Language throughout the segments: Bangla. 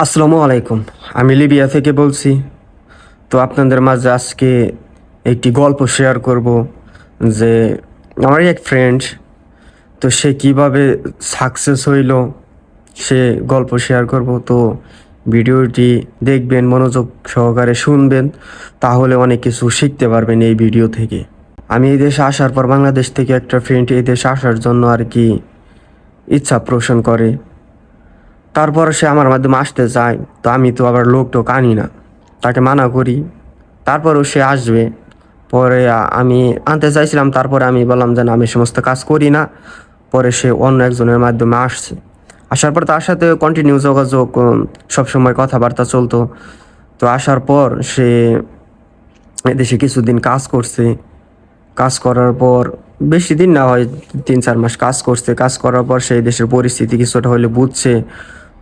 আসসালামু আলাইকুম। আমি লিবিয়া থেকে বলছি। তো আপনাদের মাঝে আজকে একটি গল্প শেয়ার করব যে আমার এক ফ্রেন্ড, তো সে কিভাবে সাকসেস হইল সে গল্প শেয়ার করব। তো ভিডিওটি দেখবেন, মনোযোগ সহকারে শুনবেন, তাহলে অনেক কিছু শিখতে পারবেন এই ভিডিও থেকে। আমি এই দেশে আসার পর বাংলাদেশ থেকে একটা ফ্রেন্ড এই দেশে আসার জন্য আর কি ইচ্ছা পোষণ করে। তারপর সে আমার মাধ্যমে আসতে চায়, তো আমি তো আবার লোকটোক আনি না, তাকে মানা করি। তারপরও সে আসবে। পরে আমি আনতে চাইছিলাম, তারপরে আমি বললাম যে না, আমি সমস্ত কাজ করি না। পরে সে অন্য একজনের মাধ্যমে আসছে। আসার পর তার সাথে কন্টিনিউ যোগাযোগ, সবসময় কথাবার্তা চলতো। তো আসার পর সে এদেশে কিছুদিন কাজ করছে। কাজ করার পর বেশি দিন না হয়, 3-4 মাস কাজ করছে। কাজ করার পর সেই দেশের পরিস্থিতি কিছুটা হলে বুঝছে।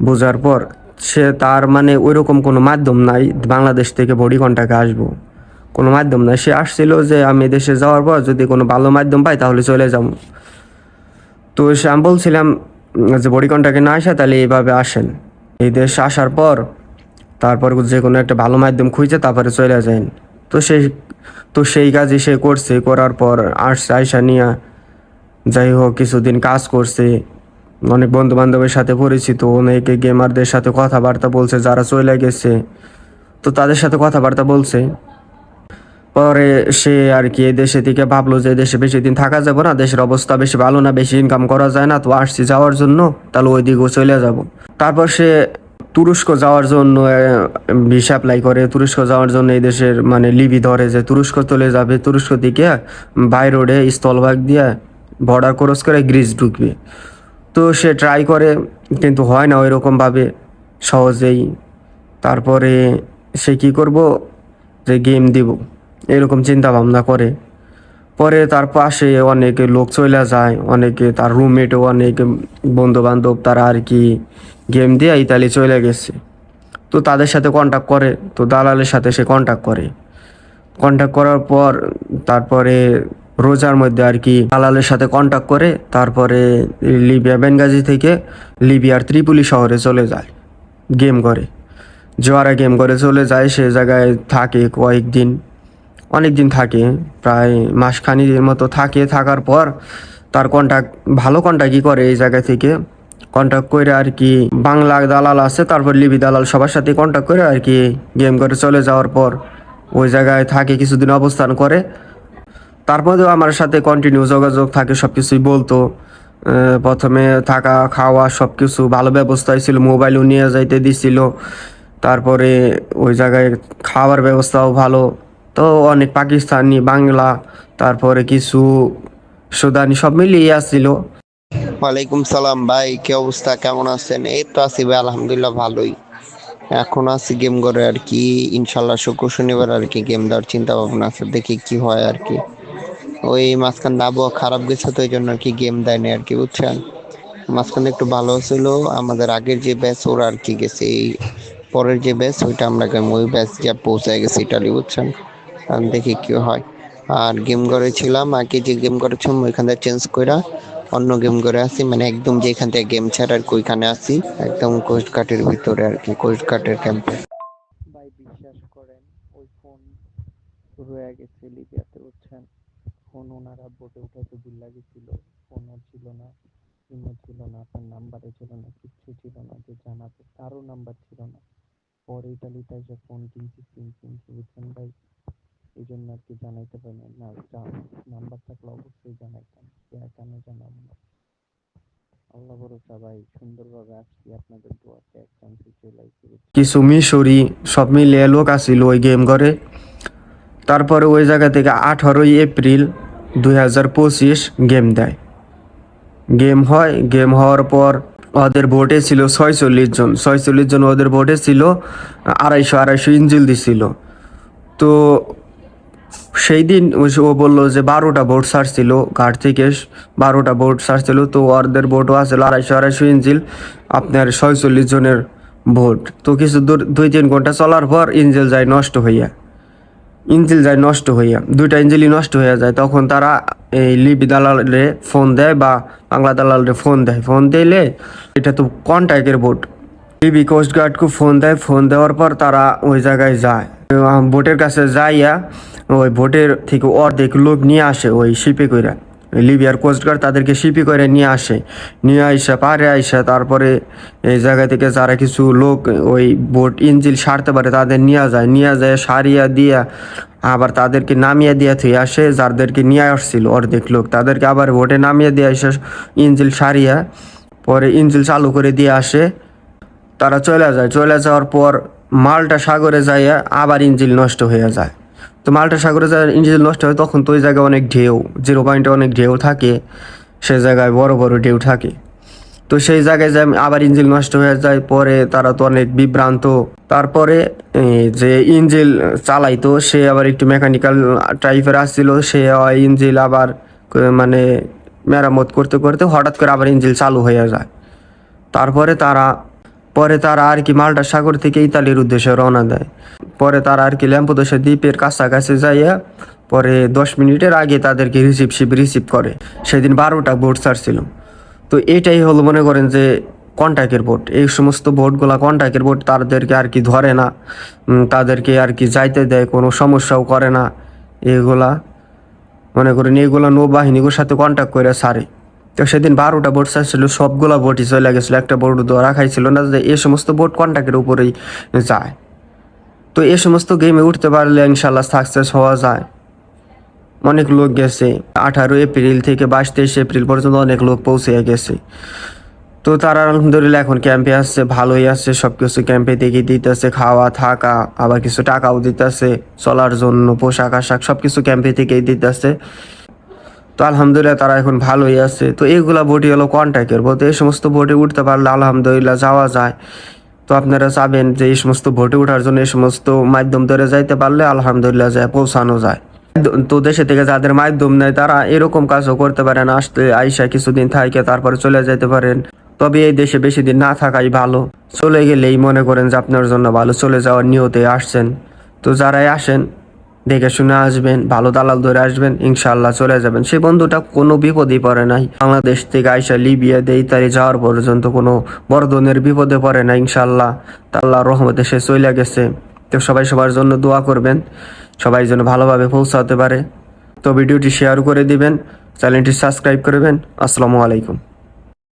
বোঝার পর সে তার মানে ওইরকম কোনো মাধ্যম নাই বাংলাদেশ থেকে বডি কন্ট্যাক্টে আসবো, কোনো মাধ্যম নাই। সে আসছিল যে আমি দেশে যাওয়ার পর যদি কোনো ভালো মাধ্যম পাই তাহলে চলে যাবো। তো সে আমি বলছিলাম যে বডি কন্ট্যাক্টে না আসে তাহলে এইভাবে আসেন। এই দেশে আসার পর তারপর যে কোনো একটা ভালো মাধ্যম খুঁজে তারপরে চলে যায়। তো সেই তো সেই কাজই সে করছে। করার পর আসছে, আয়সা নিয়ে যাই হোক কিছুদিন কাজ করছে। অনেক বন্ধু বান্ধবের সাথে পরিচিত, অনেকে গেমারদের সাথে কথাবার্তা বলছে যারা চলে গেছে, তো তাদের সাথে কথাবার্তা বলছে। পরে সে আর কি এই দেশে থেকে ভাবলো যে দেশে বেশি দিন থাকা যাবে না, দেশের অবস্থা বেশি ভালো না, বেশি ইনকাম করা যায় না, তো আসছি যাওয়ার জন্য, তাহলে ওই দিকেও চলে যাব। তারপর সে তুরস্ক যাওয়ার জন্য ভিসা অ্যাপ্লাই করে। তুরস্ক যাওয়ার জন্য এই দেশের মানে লিবি ধরে যে তুরস্ক চলে যাবে, তুরস্ক থেকে বাই রোডে স্থলভাগ দিয়ে বর্ডার ক্রস করে গ্রিস ঢুকবে। তো সে ট্রাই করে, কিন্তু হয় না ওইরকমভাবে সহজেই। তারপরে সে কি করব, যে গেম দিব এরকম চিন্তা ভাবনা করে। পরে তার পাশে অনেকে লোক চলে যায়, অনেকে তার রুমমেটও, অনেকে বন্ধু বান্ধব তারা আর কি গেম দিয়ে ইতালি চলে গেছে। তো তাদের সাথে কন্ট্যাক্ট করে, তো দালালের সাথে সে কন্ট্যাক্ট করে। কন্ট্যাক্ট করার পর তারপরে রোজার মধ্যে আর কি দালালের সাথে কন্ট্যাক্ট করে। তারপরে লিবিয়া বেনগাজি থেকে লিবিয়ার ত্রিপুলি শহরে চলে যায় গেম করে। জোয়ারা গেম করে চলে যায়, সে জায়গায় থাকে কয়েকদিন, অনেক দিন থাকে, প্রায় মাসখানিকের মতো থাকে। থাকার পর তার কন্ট্যাক্ট, ভালো কন্ট্যাক্টই করে এই জায়গা থেকে। কন্ট্যাক্ট করে আর কি বাংলা দালাল আছে, তারপর লিবি দালাল সবার সাথে কন্ট্যাক্ট করে আর কি গেম করে চলে যাওয়ার পর ওই জায়গায় থাকে, কিছুদিন অবস্থান করে। তারপরেও আমার সাথে কন্টিনিউ যোগাযোগ থাকে, সব কিছুই বলতো। প্রথমে থাকা খাওয়া সব কিছু ভালো ব্যবস্থাই ছিল, মোবাইলও নিয়ে যাইতে দিছিল। তারপরে ওই জায়গায় খাওয়ার ব্যবস্থাও ভালো। তো অনেক পাকিস্তানি, বাংলা, তারপরে কিছু সুদানি সব মিলিয়ে আসছিল। ওয়ালাইকুম সালাম ভাই, কি অবস্থা, কেমন আছেন? এই তো আছি ভাই, আলহামদুলিল্লাহ ভালোই। এখন আছি গেম করে আর কি। ইনশাল্লাহ শুক্র শনিবার আর কি গেম দেওয়ার চিন্তা ভাবনা আছে, দেখি কি হয় আর কি। ওই মাঝখানে আবহাওয়া খারাপ গেছে তো এই জন্য আর কি গেম দেয়নি আর কি, বুঝছেন। মাঝখানে একটু ভালো ছিল, আমাদের আগের যে ব্যাচ ওরা আর কি গেছে, এই পরের যে ব্যাচ ওইটা আমরা গেম ওই ব্যাচ যা পৌঁছায় গেছে ইটালি, বুঝছেন। দেখি কি হয়। আর গেম করে ছিলাম আগে, যে গেম করেছিলাম ওইখান থেকে চেঞ্জ কইরা অন্য গেম করে আসি, মানে একদম যেখান থেকে গেম ছাড়া আর কি ওইখানে আসি, একদম কোস্ট গার্ডের ভিতরে আর কি, কোস্ট গার্ডের ক্যাম্পে। ভাই বিশ্বাস করেন, ওই ফোন শুরু হয়ে গেছে লিবিয়াতে, বুঝছেন। ফোন ওনারা বোটে উঠাতে ভুল লাগেছিল, ফোনও ছিল না, সিমও ছিল না, আপনার নাম্বারও ছিল না, কিচ্ছু ছিল না, যে জানাতে কারো নাম্বার ছিল না। পরে ইটালিতে এসে ফোন কিনছি, সিম কিনছি, বুঝছেন ভাই। এই জন্য আর কি জানাইতে পারি না, নাম্বার থাকলে অবশ্যই জানাইতাম, কেন জানাবো না। আল্লাহ ভরসা ভাই, সুন্দরভাবে আসছি, আপনাদের দোয়াতে এক চান্সে চলে আসছি। কিছু মিশরি সব মিলিয়ে লোক আসছিল ওই গেম করে। তারপরে ওই জায়গা থেকে 18 এপ্রিল 2025 গেম দেয়। গেম হয়, গেম হওয়ার পর ওদের ভোটে ছিল 46 জন, 46 জন ওদের ভোটে ছিল। 250 ইঞ্জিল দিছিল। তো সেই দিন ও বললো যে 12টা ভোট ছাড়ছিল ঘাট থেকে, 12টা ভোট ছাড়ছিল। তো ওদের ভোটও আসছিল 250 ইঞ্জিল, আপনার 46 জনের ভোট। তো কিছু দূর 2-3 ঘন্টা চলার পর ইঞ্জিল যায় নষ্ট হইয়া, ইঞ্জিল যায় নষ্ট হইয়া, 2টা ইঞ্জিলই নষ্ট হয়ে যায়। তখন তারা এই লিবি দালালে ফোন দেয় বা বাংলা দালালে ফোন দেয়। ফোন দিলে এটা তো কন্ট্যাক্টের ভোট, লিবি কোস্টগার্ডকে ফোন দেয়, ফোন দেওয়ার পর তারা ওই জায়গায় যায়, বোটের কাছে যাইয়া ওই বোটের থেকে অর্ধেক লোক নিয়ে আসে ওই শিপে কইরা। লিবিয়ার কোস্টগার্ড তাদেরকে শিপে করে নিয়ে আসে, নিয়ে আইসা পারে আইসা তারপরে এই জায়গা থেকে যারা কিছু লোক ওই বোট ইঞ্জিল সারতে পারে তাদের নিয়ে যায় সারিয়া দিয়া আবার তাদেরকে নামিয়ে দিয়ে থুয়ে আসে। যাদেরকে নিয়ে আসছিল অর্ধেক লোক তাদেরকে আবার বোটে নামিয়ে দিয়ে আসে ইঞ্জিল সারিয়া, পরে ইঞ্জিল চালু করে দিয়ে আসে। তারা চলে যাওয়ার পর মালটা সাগরে যাইয়া আবার ইঞ্জিল নষ্ট হয়ে যায়। তো মালটা সাগরে যায় ইঞ্জিল নষ্ট হয়, তখন তো ওই জায়গায় অনেক ঢেউ, 0 পয়েন্টে অনেক ঢেউ থাকে, সে জায়গায় বড় বড় ঢেউ থাকে। তো সেই জায়গায় যায় আবার ইঞ্জিল নষ্ট হয়ে যায়, পরে তারা তো অনেক বিভ্রান্ত। তারপরে যে ইঞ্জিল চালাইতো সে আবার একটু মেকানিক্যাল টাইপের আসছিল, সে ইঞ্জিল আবার মানে মেরামত করতে করতে হঠাৎ করে আবার ইঞ্জিল চালু হয়ে যায়। পরে তারা আর কি মাল্টা সাগর থেকে ইতালির উদ্দেশ্যে রওনা দেয়। পরে তারা আর কি ল্যাম্পোদোসা দ্বীপের কাছাকাছি যাইয়া পরে 10 মিনিটের আগে তাদেরকে রিসিভ করে। সেদিন 12টা বোট ছাড়ছিল। তো এটাই হলো মনে করেন যে কন্ট্যাক্টের বোট। এই সমস্ত বোটগুলা কন্ট্যাক্টের বোট, তাদেরকে আর কি ধরে না, তাদেরকে আর কি যাইতে দেয়, কোনো সমস্যাও করে না। এগুলা মনে করেন এগুলা নৌবাহিনীগুলোর সাথে কন্ট্যাক্ট করে ছাড়ে। তো সেদিন 12টা বোট ছাড়ছিল, সবগুলা বোটই চলে গেছিলো, একটা বোট ধরা খাইছিল না। যে এই সমস্ত বোট কন্ট্যাক্টের উপরেই যায়। তো এই সমস্ত গেমে উঠতে পারলে ইনশাল্লাহ সাকসেস হওয়া যায়। অনেক লোক গেছে, 18 এপ্রিল থেকে 22-23 এপ্রিল পর্যন্ত অনেক লোক পৌঁছে গেছে। তো তারা আলহামদুলিল্লাহ এখন ক্যাম্পে আসছে, ভালোই আছে, সব কিছু ক্যাম্পে থেকে দিতেছে, খাওয়া থাকা, আবার কিছু টাকাও দিতেছে চলার জন্য, পোশাক আশাক সব কিছু ক্যাম্পে থেকেই দিতেছে। তো আলহামদুলিল্লাহ তারা এখন ভালোই আছে। তো এইগুলা বোটই হলো কন্ট্যাক্টের বোট। এই সমস্ত বোটে উঠতে পারলে আলহামদুলিল্লাহ যাওয়া যায়। তো আপনারা চাবেন যে এই সমস্ত বোটে ওঠার জন্য এই সমস্ত মাধ্যম ধরে যাইতে পারলে আলহামদুলিল্লাহ যায় পৌঁছানো যায়। তো দেশে থেকে যাদের মাধ্যম নেই তারা এরকম কাজও করতে পারেন, আসতে আইসা কিছুদিন থাকে তারপরে চলে যেতে পারেন। তবে এই দেশে বেশি দিন না থাকাই ভালো। চলে গেলেই মনে করেন যে আপনার জন্য ভালো, চলে যাওয়ার নিয়তে আসছেন। তো যারাই আসেন দেখে শুনে আসবেন, ভালো দালাল ধরে আসবেন, ইনশাল্লাহ চলে যাবেন। সেই বন্ধুটা কোনো বিপদেই পড়ে নাই, বাংলাদেশ থেকে আইসা লিবিয়া দিয়ে ইতালি যাওয়ার পর্যন্ত কোনো বড় ধরনের বিপদে পড়ে না ইনশাল্লাহ। আল্লাহর রহমতে সে চলে গেছে। তো সবাই সবার জন্য দোয়া করবেন, সবাই যেন ভালোভাবে পৌঁছাতে পারে। তো ভিডিওটি শেয়ার করে দিবেন, চ্যানেলটি সাবস্ক্রাইব করবেন। আসসালামু আলাইকুম।